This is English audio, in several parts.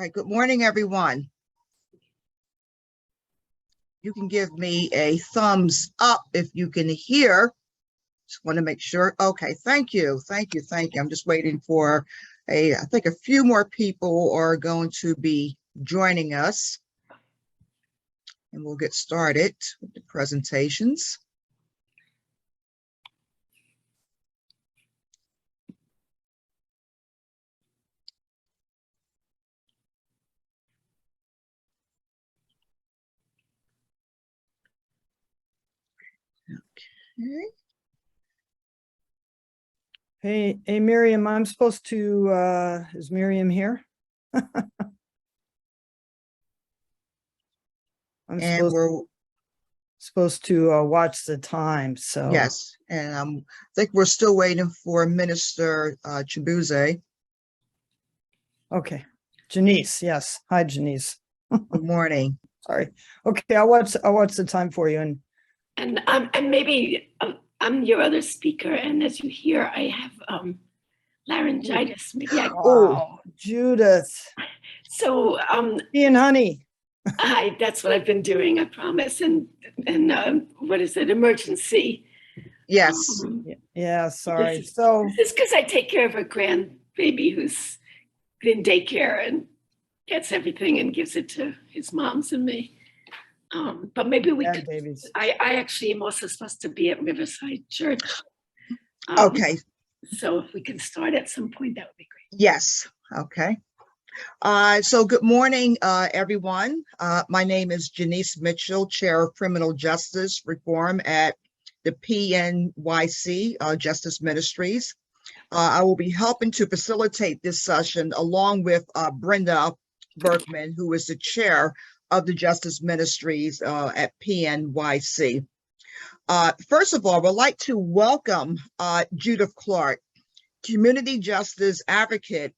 All right, good morning, everyone. You can give me a thumbs up if you can hear. Just want to make sure. Okay, thank you. I'm just waiting for I think a few more people are going to be joining us. And we'll get started with the presentations. Okay. Hey, Miriam, I'm supposed to, is Miriam here? I'm supposed to watch the time, so. Yes, and I think we're still waiting for Minister Chibueze. Janice, yes. Hi, Janice. Good morning. Sorry. Okay, I'll watch the time for you. And maybe I'm your other speaker, and as you hear, I have laryngitis. Maybe Judith. So Ian, honey. that's what I've been doing, I promise. And what is it? Emergency. Yes. Yeah, sorry. This is because I take care of a grandbaby who's in daycare and gets everything and gives it to his moms and me. But maybe we could. Babies. I actually am also supposed to be at Riverside Church. Okay. So if we can start at some point, that would be great. Yes. Okay. So good morning, everyone. My name is Janice Mitchell, Chair of Criminal Justice Reform at the PNYC Justice Ministries. I will be helping to facilitate this session along with Brenda Berkman, who is the chair of the Justice Ministries at PNYC. First of all, I would like to welcome Judith Clark, Community Justice Advocate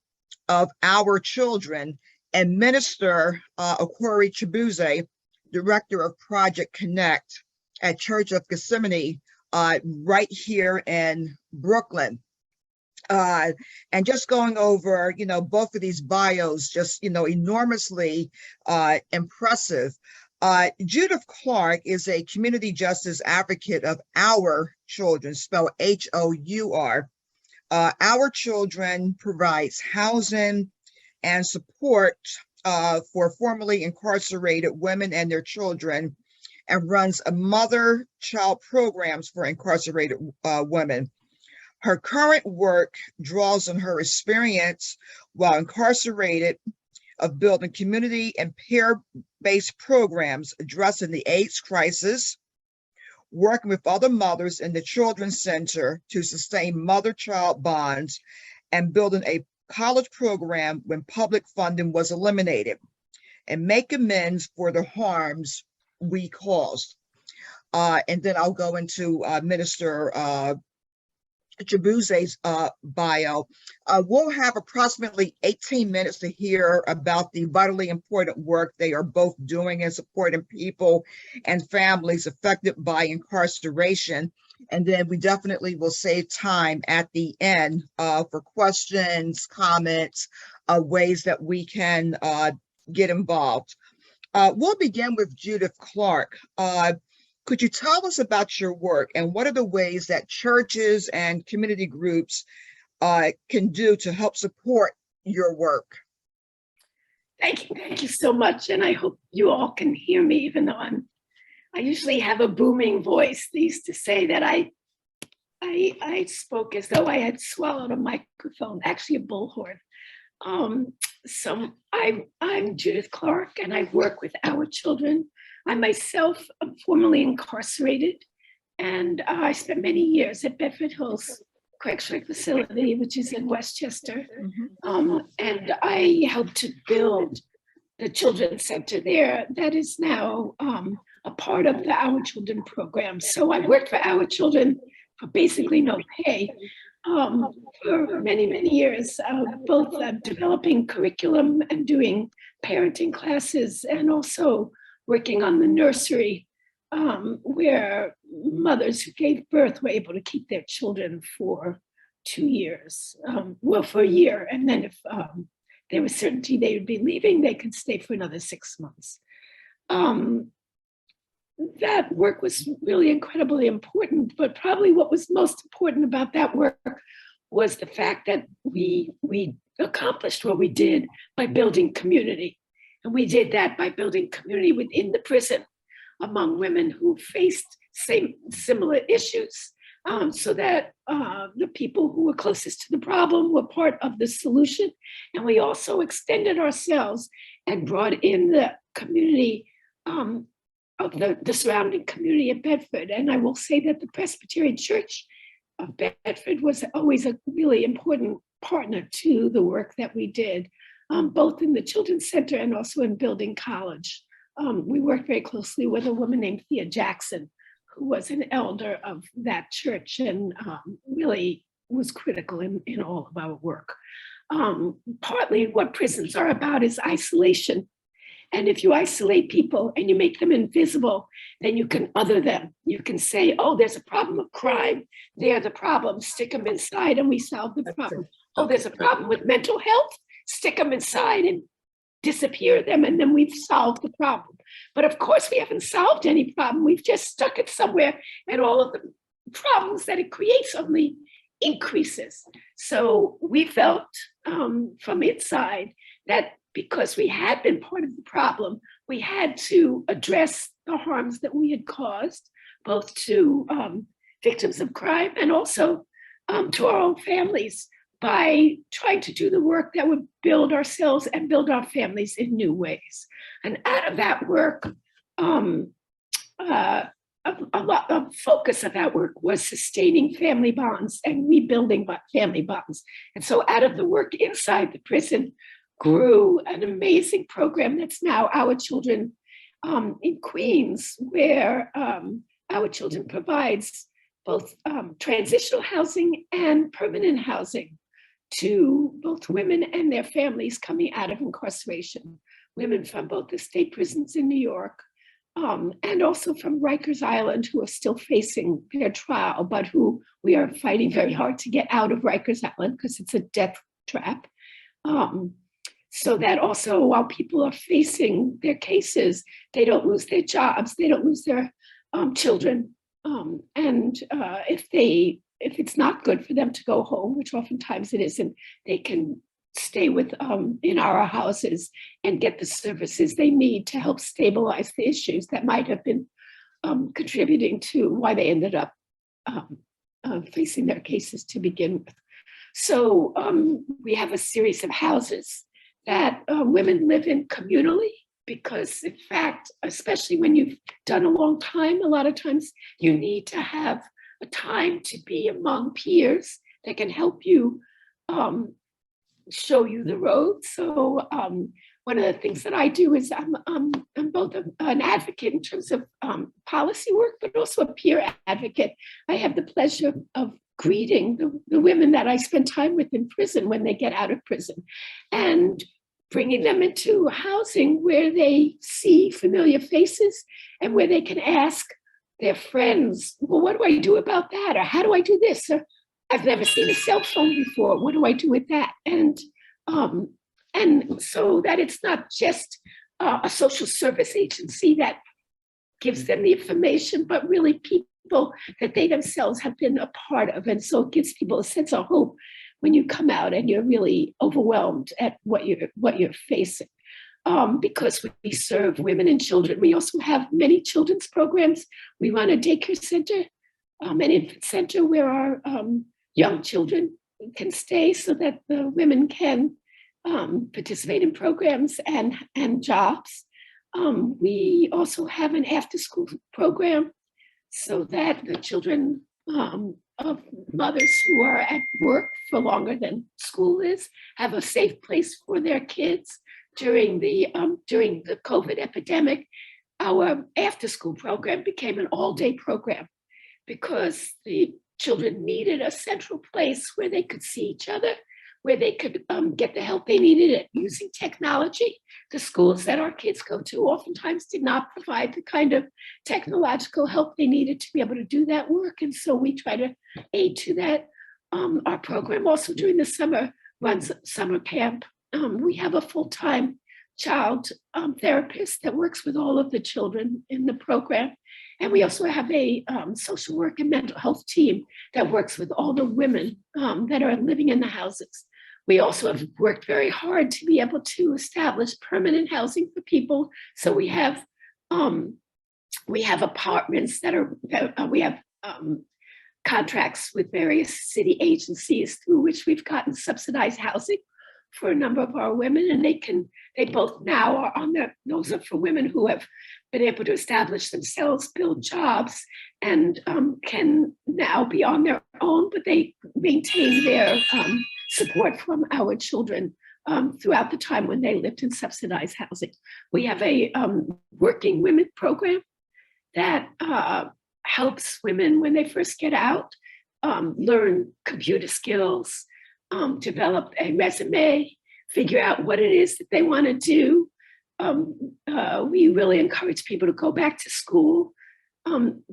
of Our Children, and Minister Okorie Chibueze, Director of Project Connect at Church of Gethsemane, right here in Brooklyn. And just going over, both of these bios, just, enormously impressive. Judith Clark is a community justice advocate of Our Children, spelled H-O-U-R. Our Children provides housing and support for formerly incarcerated women and their children, and runs a mother-child programs for incarcerated women. Her current work draws on her experience while incarcerated of building community and peer-based programs addressing the AIDS crisis, working with other mothers in the Children's Center to sustain mother-child bonds, and building a college program when public funding was eliminated, and make amends for the harms we caused. And then I'll go into Minister Chibueze's bio. We'll have approximately 18 minutes to hear about the vitally important work they are both doing in supporting people and families affected by incarceration. And then we definitely will save time at the end for questions, comments, ways that we can get involved. We'll begin with Judith Clark. Could you tell us about your work and what are the ways that churches and community groups can do to help support your work? Thank you so much. And I hope you all can hear me, even though I usually have a booming voice. They used to say that I spoke as though I had swallowed a microphone, actually a bullhorn. So I'm Judith Clark, and I work with Our Children. I myself am formerly incarcerated, and I spent many years at Bedford Hills Correctional Facility, which is in Westchester. And I helped to build the Children's Center there that is now a part of the Our Children program. So I worked for Our Children for basically no pay for many, many years, both developing curriculum and doing parenting classes, and also working on the nursery where mothers who gave birth were able to keep their children for 2 years, well, for a year. And then if there was certainty they would be leaving, they could stay for another 6 months. That work was really incredibly important, but probably what was most important about that work was the fact that we accomplished what we did by building community. And we did that by building community within the prison among women who faced similar issues, so that the people who were closest to the problem were part of the solution. And we also extended ourselves and brought in the community of the surrounding community of Bedford. And I will say that the Presbyterian Church of Bedford was always a really important partner to the work that we did, both in the Children's Center and also in building college. We worked very closely with a woman named Thea Jackson, who was an elder of that church and really was critical in all of our work. Partly what prisons are about is isolation. And if you isolate people and you make them invisible, then you can other them. You can say, oh, there's a problem of crime. They're the problem. Stick them inside and we solve the problem. Oh, there's a problem with mental health. Stick them inside and disappear them, and then we've solved the problem. But of course, we haven't solved any problem. We've just stuck it somewhere, and all of the problems that it creates only increases. So we felt from inside that because we had been part of the problem, we had to address the harms that we had caused, both to victims of crime and also to our own families, by trying to do the work that would build ourselves and build our families in new ways. And out of that work, a lot of focus of that work was sustaining family bonds and rebuilding family bonds. And so out of the work inside the prison grew an amazing program that's now Our Children in Queens, where Our Children provides both transitional housing and permanent housing to both women and their families coming out of incarceration, women from both the state prisons in New York and also from Rikers Island, who are still facing their trial, but who we are fighting very hard to get out of Rikers Island because it's a death trap. So that also while people are facing their cases, they don't lose their jobs, they don't lose their children. If it's not good for them to go home, which oftentimes it isn't, they can stay with in our houses and get the services they need to help stabilize the issues that might have been contributing to why they ended up facing their cases to begin with. So we have a series of houses that women live in communally, because in fact, especially when you've done a long time, a lot of times you need to have a time to be among peers that can help you show you the road. So one of the things that I do is I'm both an advocate in terms of policy work, but also a peer advocate. I have the pleasure of greeting the women that I spend time with in prison when they get out of prison, and bringing them into housing where they see familiar faces and where they can ask their friends, well, what do I do about that? Or how do I do this? Or I've never seen a cell phone before. What do I do with that? And so that it's not just a social service agency that gives them the information, but really people that they themselves have been a part of. And so it gives people a sense of hope when you come out and you're really overwhelmed at what you're facing. Because we serve women and children. We also have many children's programs. We run a daycare center, an infant center where our young children can stay so that the women can participate in programs and jobs. We also have an after-school program so that the children of mothers who are at work for longer than school is have a safe place for their kids. During the COVID epidemic, our after-school program became an all-day program because the children needed a central place where they could see each other, where they could get the help they needed using technology. The schools that our kids go to oftentimes did not provide the kind of technological help they needed to be able to do that work. And so we try to aid to that. Our program also during the summer runs summer camp we have a full-time child therapist that works with all of the children in the program. And we also have a social work and mental health team that works with all the women that are living in the houses. We also have worked very hard to be able to establish permanent housing for people. So we have apartments we have contracts with various city agencies through which we've gotten subsidized housing for a number of our women, and they both now are on those are for women who have been able to establish themselves, build jobs, and can now be on their own, but they maintain their support from our children throughout the time when they lived in subsidized housing. We have a working women program that helps women when they first get out, learn computer skills, develop a resume, figure out what it is that they want to do. We really encourage people to go back to school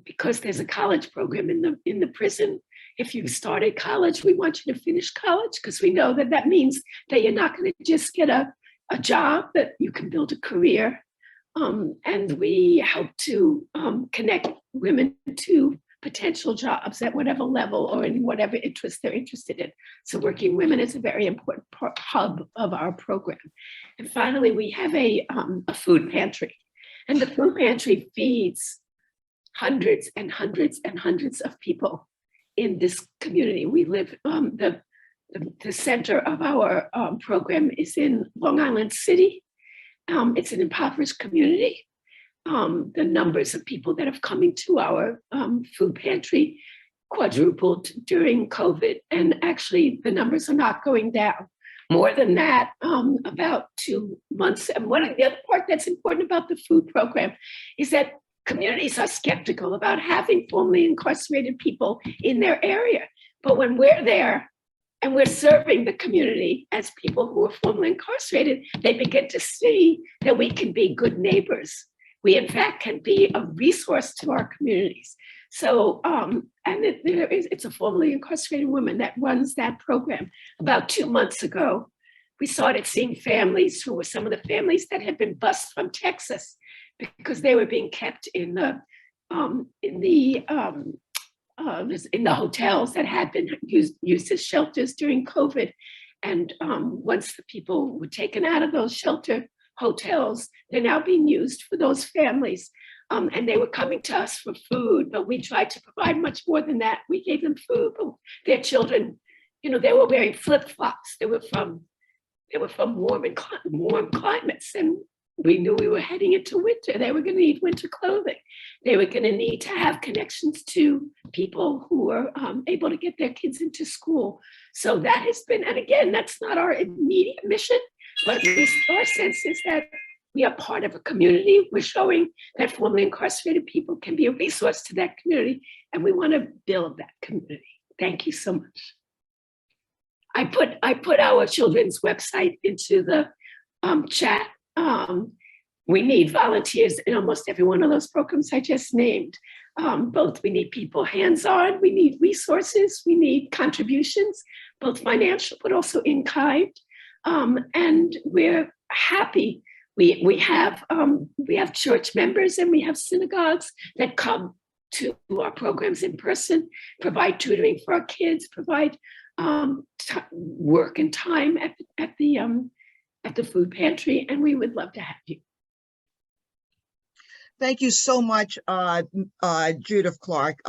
because there's a college program in the prison. If you've started college, we want you to finish college because we know that means that you're not going to just get a job, that you can build a career. And we help to connect women to potential jobs at whatever level or in whatever interest they're interested in. So working women is a very important hub of our program. And finally, we have a food pantry. And the food pantry feeds hundreds and hundreds and hundreds of people in this community. We live, the center of our program is in Long Island City. It's an impoverished community. The numbers of people that have come into our food pantry quadrupled during COVID, and actually the numbers are not going down. More than that, about 2 months. And one of the other part that's important about the food program is that communities are skeptical about having formerly incarcerated people in their area. But when we're there and we're serving the community as people who are formerly incarcerated, they begin to see that we can be good neighbors. We, in fact, can be a resource to our communities. So, it's a formerly incarcerated woman that runs that program. About 2 months ago, we started seeing families who were some of the families that had been bused from Texas because they were being kept in the hotels that had been used as shelters during COVID. And once the people were taken out of those hotels, they're now being used for those families. And they were coming to us for food, but we tried to provide much more than that. We gave them food, but their children, they were wearing flip-flops. They were from warm climates, and we knew we were heading into winter. They were going to need winter clothing. They were going to need to have connections to people who were able to get their kids into school. So that has been, and again, that's not our immediate mission, but our sense is that we are part of a community. We're showing that formerly incarcerated people can be a resource to that community, and we want to build that community. Thank you so much. I put our children's website into the chat. We need volunteers in almost every one of those programs I just named. Both we need people hands-on, we need resources, we need contributions, both financial but also in kind. And we're happy. We have church members and we have synagogues that come to our programs in person, provide tutoring for our kids, provide work and time at the food pantry, and we would love to have you. Thank you so much, Judith Clark.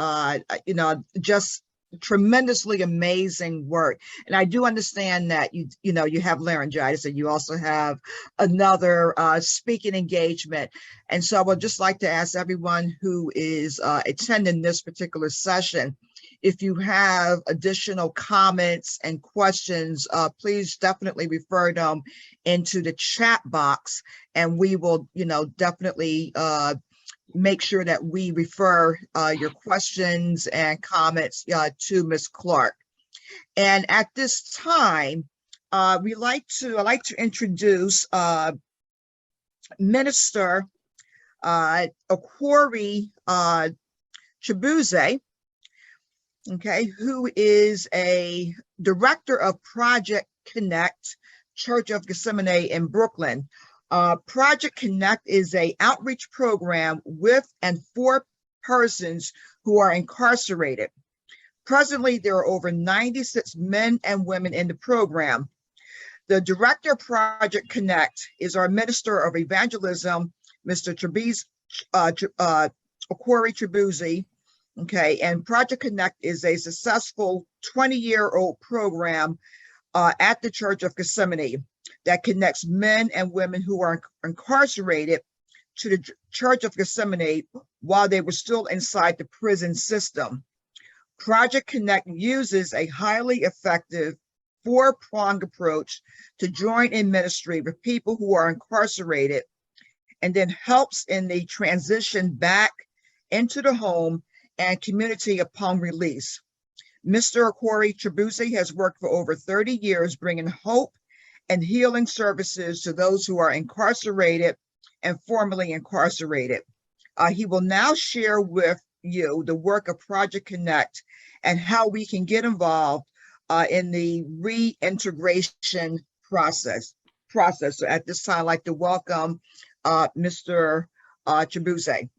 Just tremendously amazing work. And I do understand that you have laryngitis and you also have another speaking engagement. And so I would just like to ask everyone who is attending this particular session, if you have additional comments and questions, please definitely refer them into the chat box, and we will, definitely make sure that we refer your questions and comments to Ms. Clark. And at this time, I'd like to introduce Minister Okorie Chibueze, who is a director of Project Connect Church of Gethsemane in Brooklyn. Project Connect is an outreach program with and for persons who are incarcerated. Presently, there are over 96 men and women in the program. The director of Project Connect is our Minister of Evangelism, Mr. Okorie Chibueze. Okay, and Project Connect is a successful 20-year-old program at the Church of Gethsemane that connects men and women who are incarcerated to the Church of Gethsemane while they were still inside the prison system. Project Connect uses a highly effective four-pronged approach to join in ministry with people who are incarcerated, and then helps in the transition back into the home and community upon release. Mr. Okorie Chibueze has worked for over 30 years bringing hope and healing services to those who are incarcerated and formerly incarcerated. He will now share with you the work of Project Connect and how we can get involved in the reintegration process. So at this time, I'd like to welcome Mr. Chibueze.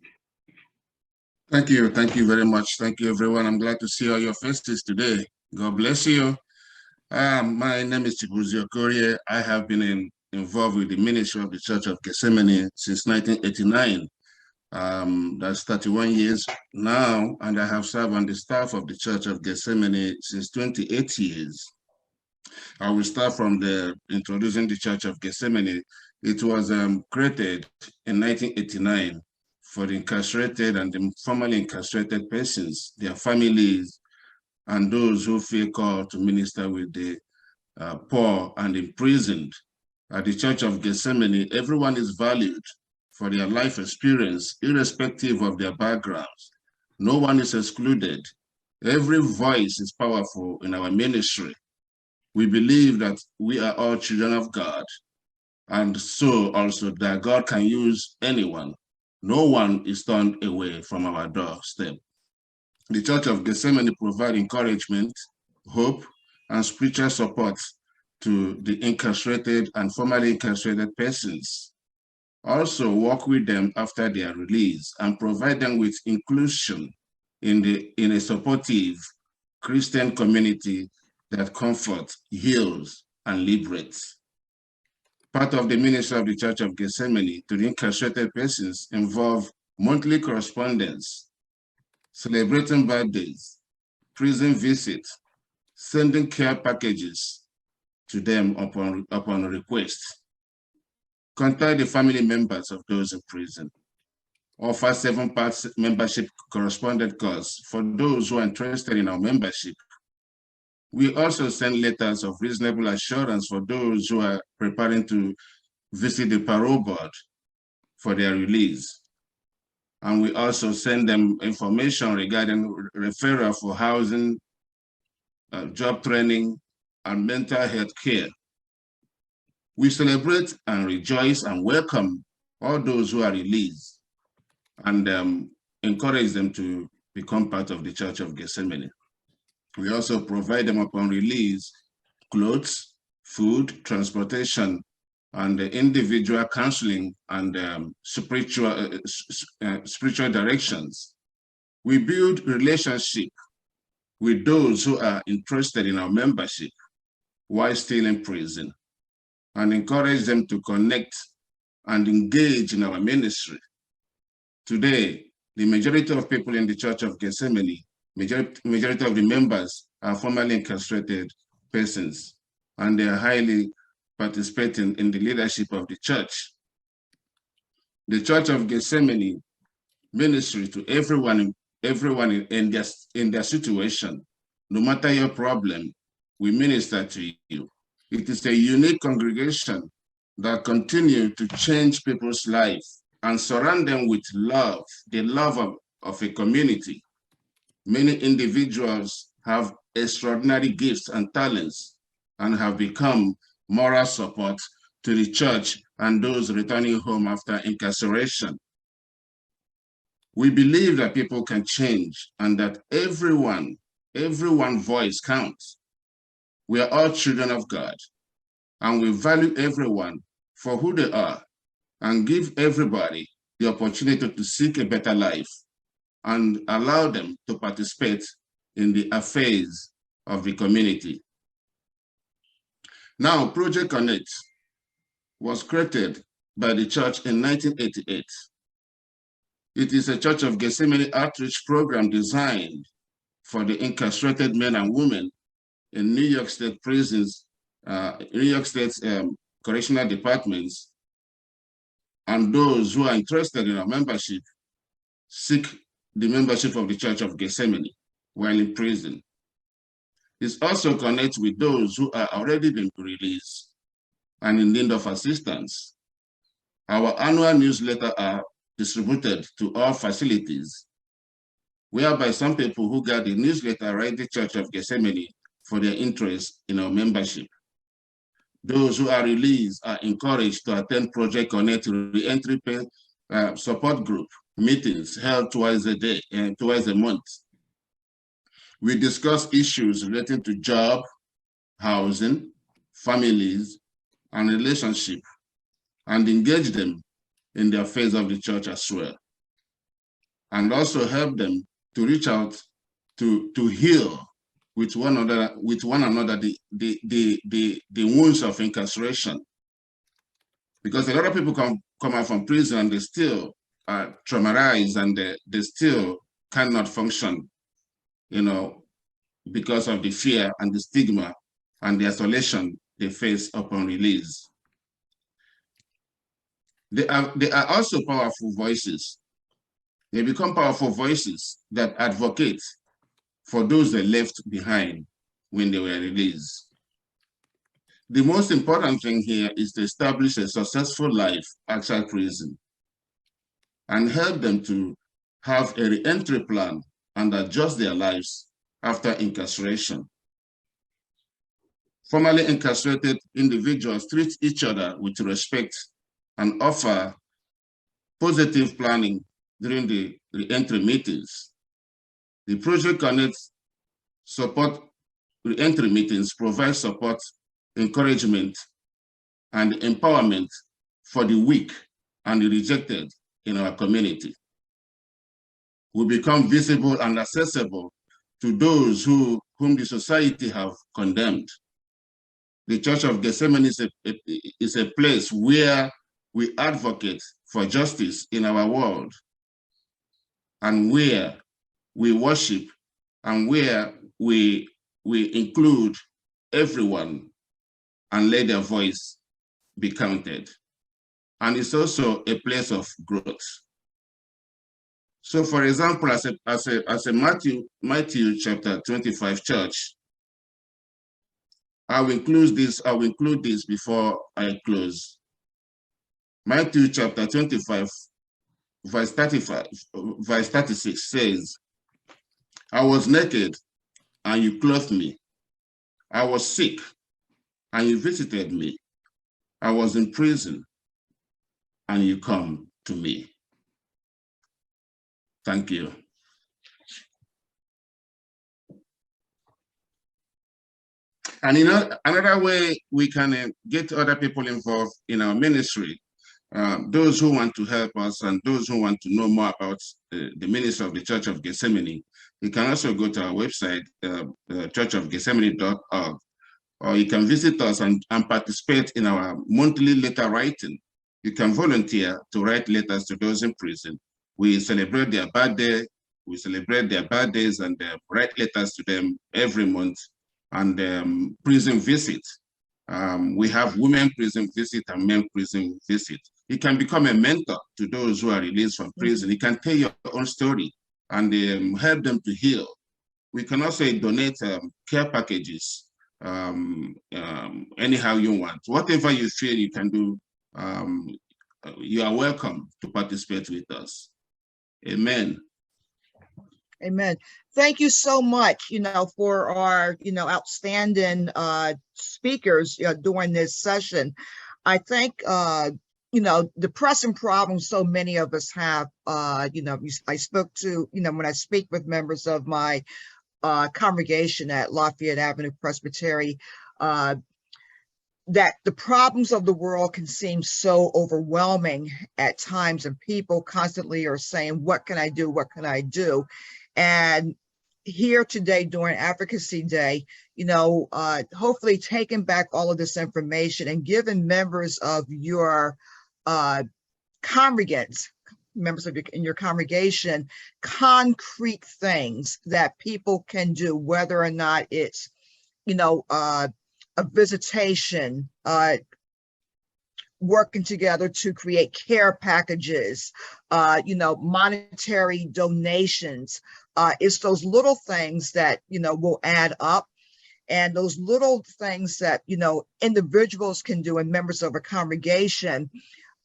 Thank you very much. Thank you, everyone. I'm glad to see all your faces today. God bless you. My name is Chibueze Okorie. I have been involved with the ministry of the Church of Gethsemane since 1989. That's 31 years now, and I have served on the staff of the Church of Gethsemane since 28 years. I will start from the introducing the Church of Gethsemane. It was created in 1989 for the incarcerated and the formerly incarcerated persons, their families, and those who feel called to minister with the poor and imprisoned. At the Church of Gethsemane, everyone is valued for their life experience, irrespective of their backgrounds. No one is excluded. Every voice is powerful in our ministry. We believe that we are all children of God, and so also that God can use anyone. No one is turned away from our doorstep. The Church of Gethsemane provides encouragement, hope, and spiritual support to the incarcerated and formerly incarcerated persons. Also work with them after their release and provide them with inclusion in a supportive Christian community that comforts, heals, and liberates. Part of the ministry of the Church of Gethsemane to the incarcerated persons involve monthly correspondence, celebrating birthdays, prison visits, sending care packages to them upon request. Contact the family members of those in prison. Offer 7-part membership correspondent course for those who are interested in our membership. We also send letters of reasonable assurance for those who are preparing to visit the parole board for their release. And we also send them information regarding referral for housing, job training, and mental health care. We celebrate and rejoice and welcome all those who are released and encourage them to become part of the Church of Gethsemane. We also provide them upon release clothes, food, transportation, and individual counseling and spiritual directions. We build relationship with those who are interested in our membership while still in prison, and encourage them to connect and engage in our ministry. Today, the majority of people in the Church of Gethsemane, majority of the members are formerly incarcerated persons, and they are highly participating in the leadership of the church. The Church of Gethsemane ministry to everyone in their situation, no matter your problem, we minister to you. It is a unique congregation that continues to change people's lives and surround them with love, the love of a community. Many individuals have extraordinary gifts and talents and have become moral support to the church and those returning home after incarceration. We believe that people can change and that everyone's voice counts. We are all children of God, and we value everyone for who they are and give everybody the opportunity to seek a better life and allow them to participate in the affairs of the community. Now, Project Connect was created by the church in 1988. It is a Church of Gethsemane outreach program designed for the incarcerated men and women in New York State prisons, New York State correctional departments, and those who are interested in our membership seek the membership of the Church of Gethsemane while in prison. It also connects with those who are already been released and in need of assistance. Our annual newsletter are distributed to all facilities, whereby some people who got the newsletter write the Church of Gethsemane for their interest in our membership. Those who are released are encouraged to attend Project Connect Reentry Support Group meetings held twice a day and twice a month. We discuss issues relating to job, housing, families, and relationship, and engage them in the affairs of the church as well, and also help them to reach out to heal with one another the wounds of incarceration, because a lot of people come out from prison and they still are traumatized and they still cannot function, you know, because of the fear and the stigma and the isolation they face upon release. They are also powerful voices. They become powerful voices that advocate for those they left behind when they were released. The most important thing here is to establish a successful life outside prison and help them to have a re-entry plan and adjust their lives after incarceration. Formerly incarcerated individuals treat each other with respect and offer positive planning during the re-entry meetings. The Project Connect support re-entry meetings provide support, encouragement, and empowerment for the weak and the rejected in our community. We become visible and accessible to those whom the society have condemned. The Church of Gethsemane is a place where we advocate for justice in our world, and where we worship, and where we include everyone and let their voice be counted. And it's also a place of growth. So, for example, as a Matthew chapter 25 church, I will include this before I close. Matthew chapter 25, verse 36 says, I was naked and you clothed me. I was sick and you visited me. I was in prison and you come to me. Thank you. And another way we can get other people involved in our ministry, those who want to help us and those who want to know more about the ministry of the Church of Gethsemane, you can also go to our website, churchofgethsemane.org, or you can visit us and participate in our monthly letter writing. You can volunteer to write letters to those in prison. We celebrate their birthday, we celebrate their birthdays and write letters to them every month. And prison visit. We have women prison visit and men prison visit. You can become a mentor to those who are released from prison. You can tell your own story and help them to heal. We can also donate care packages anyhow you want. Whatever you feel you can do, you are welcome to participate with us. Amen. Amen. Thank you so much, for our, outstanding speakers during this session. I think, the pressing problems so many of us have, I spoke to, when I speak with members of my congregation at Lafayette Avenue Presbytery, that the problems of the world can seem so overwhelming at times, and people constantly are saying, what can I do? What can I do? And here today during Advocacy Day, hopefully taking back all of this information and giving members of your congregants, members of your congregation, concrete things that people can do, whether or not it's, a visitation, working together to create care packages, monetary donations. It's those little things that, will add up. And those little things that, individuals can do and members of a congregation,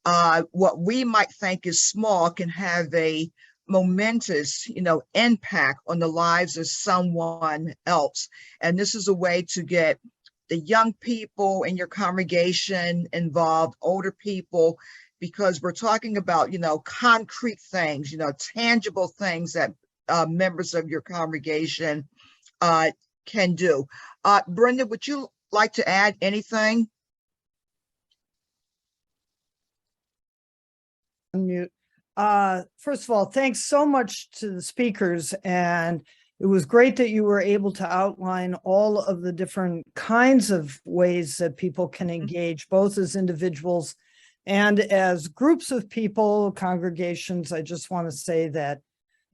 what we might think is small can have a momentous, impact on the lives of someone else. And this is a way to get the young people in your congregation involved, older people, because we're talking about, concrete things, tangible things that members of your congregation can do. Brenda, would you like to add anything? Unmute. First of all, thanks so much to the speakers, and it was great that you were able to outline all of the different kinds of ways that people can engage, both as individuals and as groups of people, congregations. I just want to say that,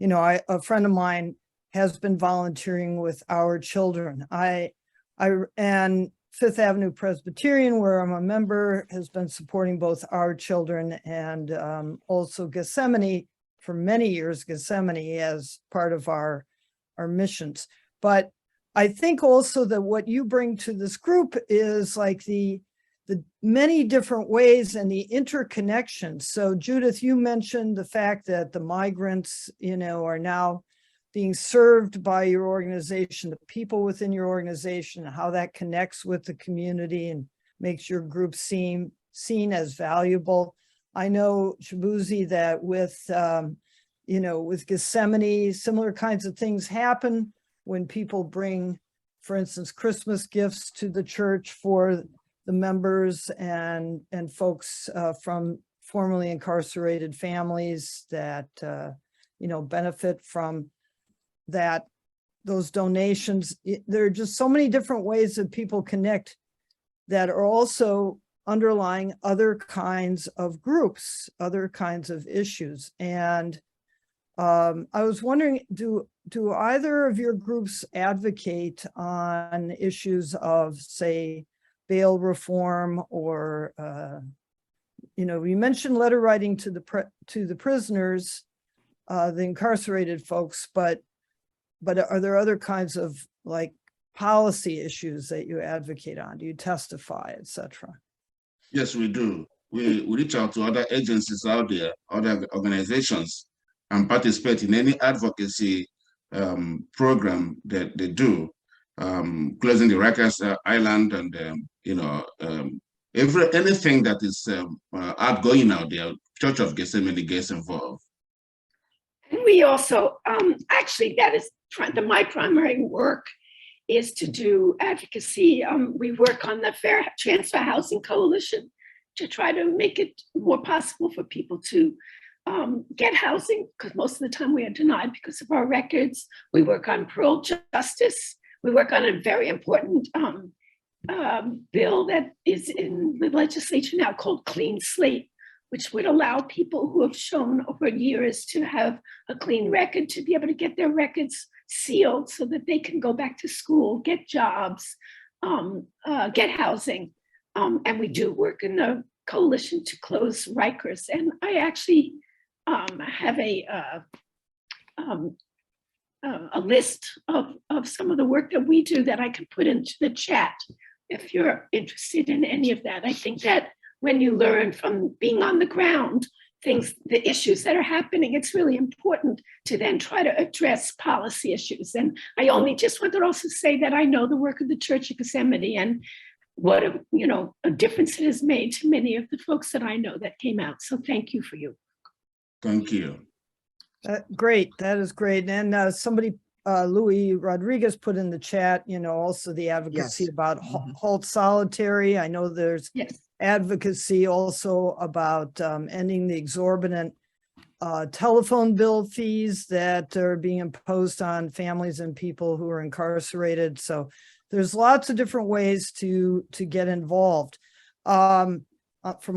a friend of mine has been volunteering with our children. And Fifth Avenue Presbyterian, where I'm a member, has been supporting both our children and also Gethsemane for many years, Gethsemane as part of our missions. But I think also that what you bring to this group is like the many different ways and the interconnections. So Judith, you mentioned the fact that the migrants, are now being served by your organization, the people within your organization, how that connects with the community and makes your group seen as valuable. I know, Chibueze, that with with Gethsemane, similar kinds of things happen when people bring, for instance, Christmas gifts to the church for the members and folks from formerly incarcerated families that, benefit from those donations. There are just so many different ways that people connect that are also underlying other kinds of groups, other kinds of issues. And I was wondering, do either of your groups advocate on issues of, say, bail reform or, you mentioned letter writing to the prisoners, the incarcerated folks, but are there other kinds of like policy issues that you advocate on? Do you testify, etc.? Yes, we do. We reach out to other agencies out there, other organizations, and participate in any advocacy program that they do, closing the Rikers Island, and anything that is outgoing out there. Church of Gethsemane gets involved. And we also, actually, that is my primary work is to do advocacy. We work on the Fair Transfer Housing Coalition to try to make it more possible for people to get housing, because most of the time we are denied because of our records. We work on parole justice. We work on a very important bill that is in the legislature now called Clean Slate, which would allow people who have shown over years to have a clean record to be able to get their records sealed so that they can go back to school, get jobs, get housing. And we do work in the coalition to close Rikers. And I actually have a list of some of the work that we do that I can put into the chat if you're interested in any of that. I think that when you learn from being on the ground, the issues that are happening, it's really important to then try to address policy issues. And I only just want to also say that I know the work of the Church of Gethsemane and what a difference it has made to many of the folks that I know that came out. So thank you for you. Thank you. Great, that is great. And somebody Louis Rodriguez put in the chat, also the advocacy Yes. about Mhm. halt solitary. I know there's Yes. advocacy also about ending the exorbitant telephone bill fees that are being imposed on families and people who are incarcerated. So there's lots of different ways to get involved from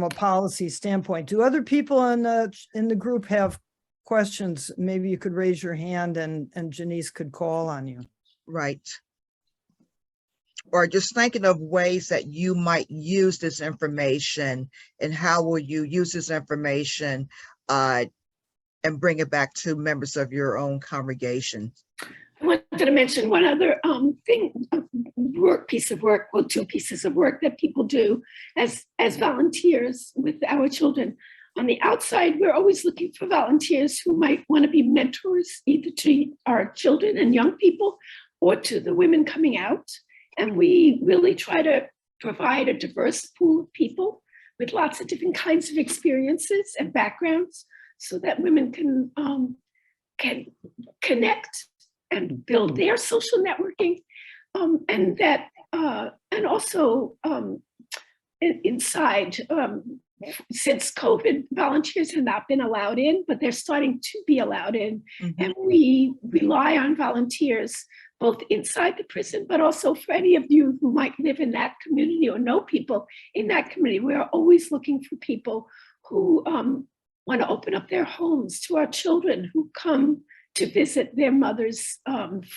a policy standpoint. Do other people in the group have questions? Maybe you could raise your hand and Janice could call on you. Right. Or just thinking of ways that you might use this information, and how will you use this information and bring it back to members of your own congregation. I wanted to mention one other thing, piece of work, well, two pieces of work that people do as volunteers with our children. On the outside, we're always looking for volunteers who might want to be mentors, either to our children and young people or to the women coming out. And we really try to provide a diverse pool of people with lots of different kinds of experiences and backgrounds, so that women can connect and build their social networking, and also inside. Since COVID, volunteers have not been allowed in, but they're starting to be allowed in. Mhm. And we rely on volunteers both inside the prison, but also for any of you who might live in that community or know people in that community. We're always looking for people who want to open up their homes to our children who come to visit their mothers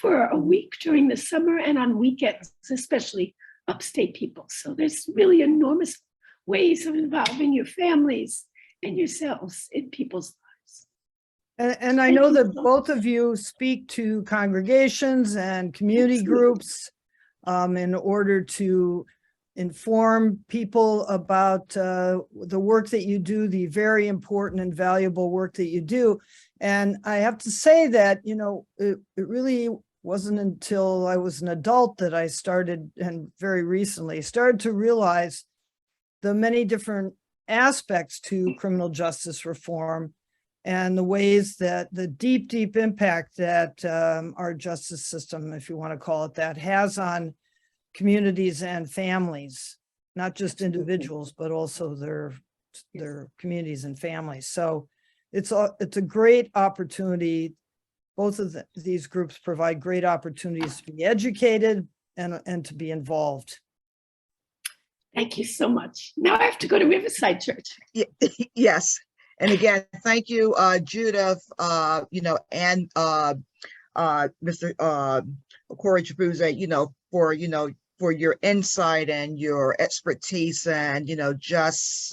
for a week during the summer and on weekends, especially upstate people. So there's really enormous ways of involving your families and yourselves in people's lives. And I know that both of you speak to congregations and community groups in order to inform people about the work that you do, the very important and valuable work that you do. And I have to say that, it really wasn't until I was an adult that I started, and very recently, started to realize the many different aspects to criminal justice reform and the ways that the deep, deep impact that our justice system, if you want to call it that, has on communities and families, not just individuals, but also their communities and families. So it's a great opportunity. Both of these groups provide great opportunities to be educated and to be involved. Thank you so much. Now I have to go to Riverside Church. Yes. And again, thank you, Judith, and Mr. Okorie Chibueze, for your insight and your expertise, and, your just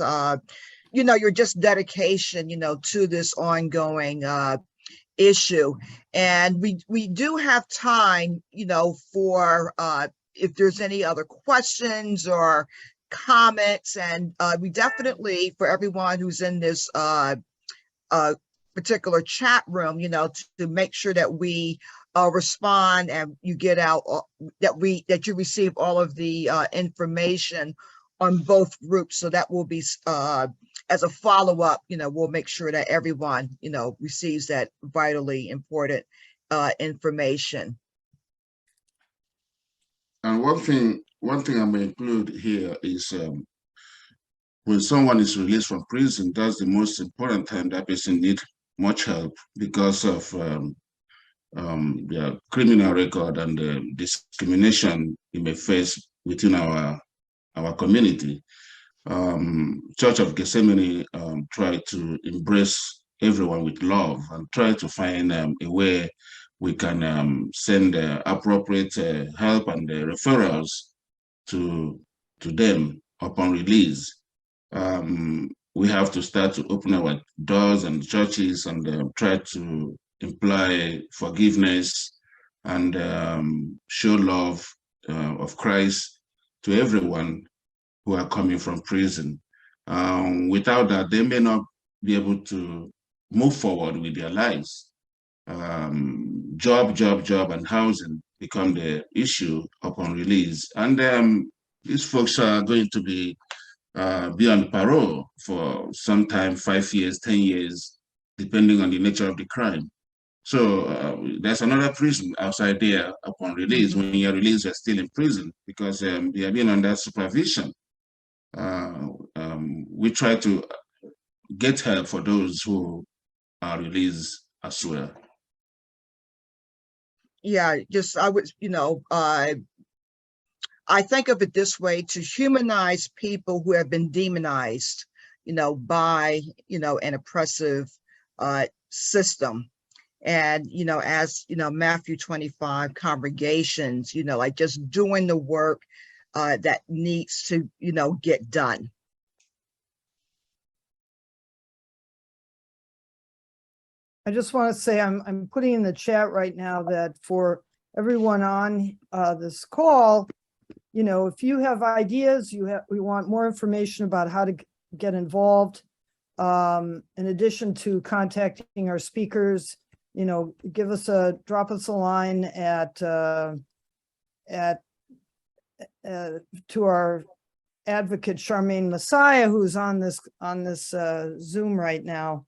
dedication, to this ongoing issue. And we do have time, for if there's any other questions or comments, and we definitely, for everyone who's in this particular chat room, to make sure that we respond and you get out that you receive all of the information on both groups. So that will be as a follow-up, we'll make sure that everyone receives that vitally important information. And one thing I may include here is when someone is released from prison, that's the most important time that person needs much help because of their criminal record and the discrimination you may face within our community. Church of Gethsemane try to embrace everyone with love and try to find a way we can send appropriate help and referrals to them upon release. We have to start to open our doors and churches and try to imply forgiveness and show love of Christ to everyone who are coming from prison. Without that, they may not be able to move forward with their lives. Job, and housing become the issue upon release. And these folks are going to be on parole for sometime 5 years, 10 years, depending on the nature of the crime. So there's another prison outside there upon release. When you're released, you're still in prison because you have been under supervision. We try to get help for those who are released as well. Yeah, just I would, I think of it this way: to humanize people who have been demonized, by, an oppressive system. And, as, Matthew 25 congregations, like just doing the work that needs to, get done. I just want to say I'm putting in the chat right now that for everyone on this call, if you have ideas, we want more information about how to get involved. In addition to contacting our speakers, drop us a line to our advocate Charmaine Messiah, who's on this Zoom right now.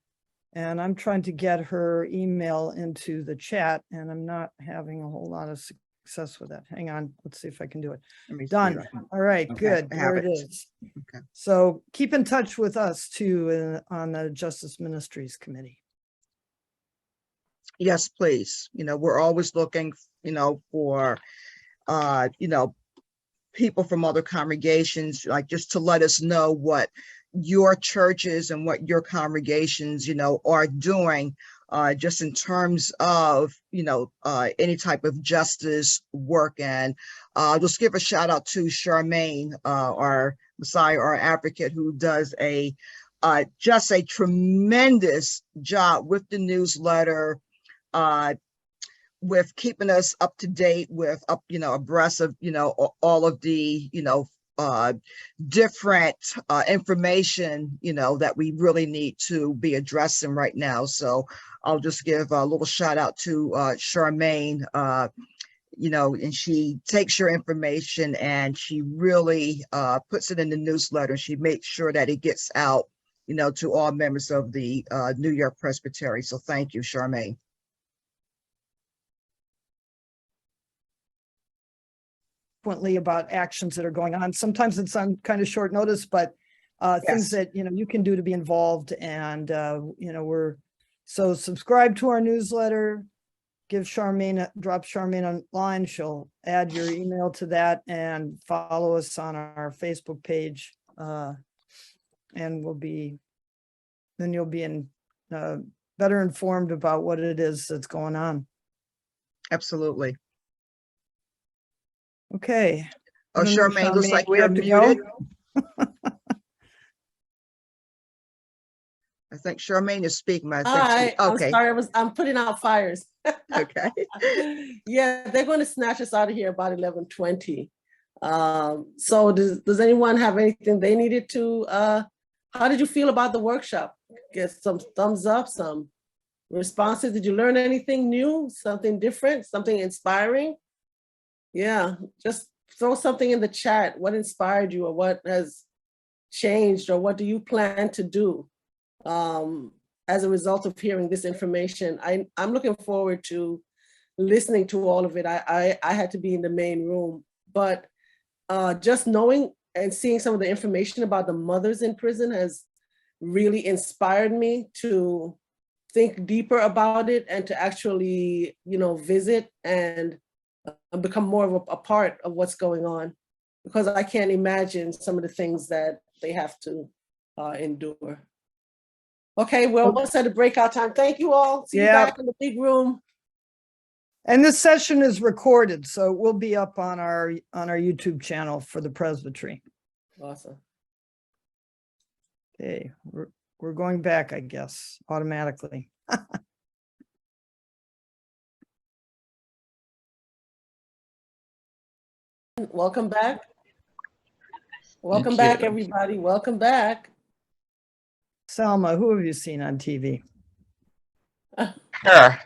And I'm trying to get her email into the chat, and I'm not having a whole lot of success with that. Hang on, let's see if I can do it. Done. All right, Okay, good. I There have it it. is. Okay. So keep in touch with us too on the Justice Ministries Committee. Yes, please. We're always looking, for, people from other congregations, like just to let us know what your churches and what your congregations, are doing, just in terms of, any type of justice work. And just give a shout out to Charmaine, our Messiah, our advocate, who does just a tremendous job with the newsletter, with keeping us up to date with abreast of, all of the, different information, that we really need to be addressing right now. So I'll just give a little shout out to Charmaine, and she takes your information and she really puts it in the newsletter. She makes sure that it gets out, to all members of the New York Presbytery. So thank you, Charmaine. About actions that are going on. Sometimes it's on kind of short notice, but things that you can do to be involved. And so subscribe to our newsletter, drop Charmaine online. She'll add your email to that, and follow us on our Facebook page. And you'll be better informed about what it is that's going on. Absolutely. Okay. Oh, Charmaine, looks like you're muted. I think Charmaine is speaking. Okay. I'm sorry. I'm putting out fires. Okay. Yeah, they're going to snatch us out of here about 11:20. So does anyone have anything they needed to? How did you feel about the workshop? Get some thumbs up, some responses. Did you learn anything new? Something different? Something inspiring? Yeah, just throw something in the chat. What inspired you, or what has changed, or what do you plan to do as a result of hearing this information? I'm looking forward to listening to all of it. I had to be in the main room, but just knowing and seeing some of the information about the mothers in prison has really inspired me to think deeper about it and to actually, visit and become more of a part of what's going on, because I can't imagine some of the things that they have to endure. Okay, well, let's set a breakout time. Thank you all. See you back in the big room. And this session is recorded, so it will be up on our YouTube channel for the Presbytery. Awesome. Okay, we're going back, I guess, automatically. Welcome back. Welcome back, everybody. Welcome back. Selma, who have you seen on TV? Her.